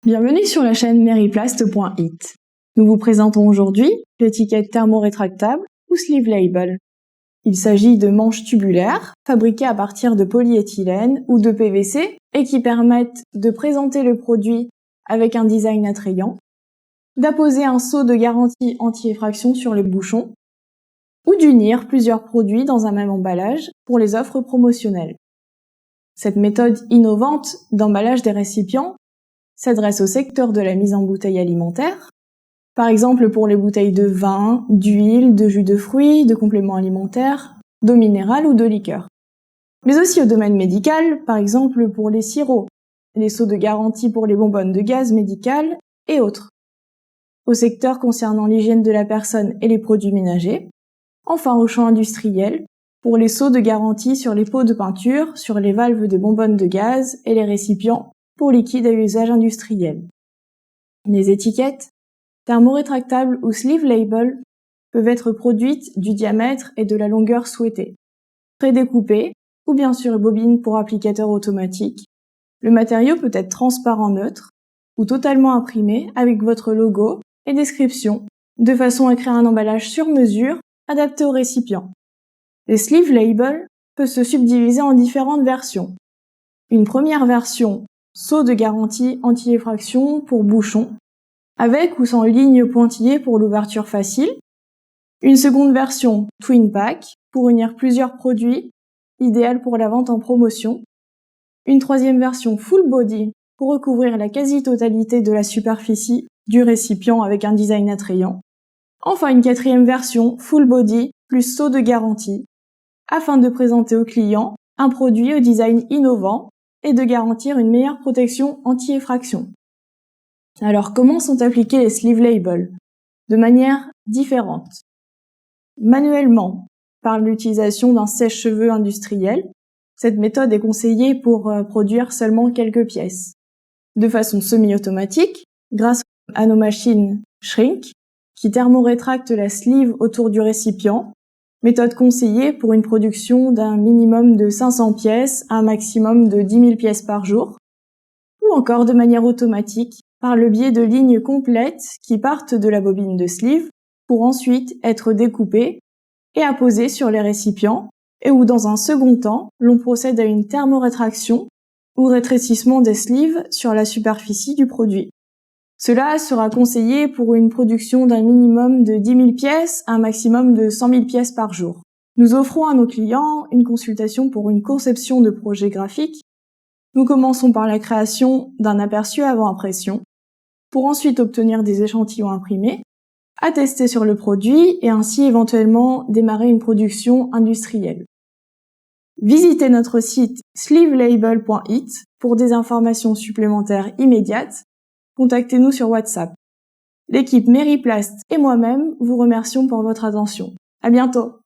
Bienvenue sur la chaîne maryplast.it. Nous vous présentons aujourd'hui l'étiquette thermorétractable ou sleeve label. Il s'agit de manches tubulaires fabriquées à partir de polyéthylène ou de PVC et qui permettent de présenter le produit avec un design attrayant, d'apposer un sceau de garantie anti-effraction sur le bouchon ou d'unir plusieurs produits dans un même emballage pour les offres promotionnelles. Cette méthode innovante d'emballage des récipients s'adresse au secteur de la mise en bouteille alimentaire, par exemple pour les bouteilles de vin, d'huile, de jus de fruits, de compléments alimentaires, d'eau minérale ou de liqueur. Mais aussi au domaine médical, par exemple pour les sirops, les seaux de garantie pour les bonbonnes de gaz médical et autres. Au secteur concernant l'hygiène de la personne et les produits ménagers. Enfin au champ industriel, pour les seaux de garantie sur les pots de peinture, sur les valves des bonbonnes de gaz et les récipients pour liquide à usage industriel. Les étiquettes, thermorétractables ou sleeve label, peuvent être produites du diamètre et de la longueur souhaitée, prédécoupées ou bien sur bobine pour applicateur automatique. Le matériau peut être transparent neutre ou totalement imprimé avec votre logo et description, de façon à créer un emballage sur mesure adapté au récipient. Les sleeve labels peuvent se subdiviser en différentes versions. Une première version, seau de garantie anti-effraction pour bouchon, avec ou sans ligne pointillée pour l'ouverture facile. Une seconde version, twin pack, pour unir plusieurs produits, idéal pour la vente en promotion. Une troisième version, full body, pour recouvrir la quasi-totalité de la superficie du récipient avec un design attrayant. Enfin, une quatrième version, full body, plus seau de garantie, afin de présenter au client un produit au design innovant et de garantir une meilleure protection anti-effraction. Alors, comment sont appliqués les sleeve labels? De manière différente. Manuellement, par l'utilisation d'un sèche-cheveux industriel. Cette méthode est conseillée pour produire seulement quelques pièces. De façon semi-automatique, grâce à nos machines Shrink, qui thermorétractent la sleeve autour du récipient. Méthode conseillée pour une production d'un minimum de 500 pièces à un maximum de 10 000 pièces par jour, ou encore de manière automatique par le biais de lignes complètes qui partent de la bobine de sleeve pour ensuite être découpées et apposées sur les récipients et où dans un second temps, l'on procède à une thermorétraction ou rétrécissement des sleeves sur la superficie du produit. Cela sera conseillé pour une production d'un minimum de 10 000 pièces à un maximum de 100 000 pièces par jour. Nous offrons à nos clients une consultation pour une conception de projet graphique. Nous commençons par la création d'un aperçu avant impression, pour ensuite obtenir des échantillons imprimés, à tester sur le produit et ainsi éventuellement démarrer une production industrielle. Visitez notre site sleevelabel.it pour des informations supplémentaires immédiates. Contactez-nous sur WhatsApp. L'équipe Maryplast et moi-même vous remercions pour votre attention. À bientôt!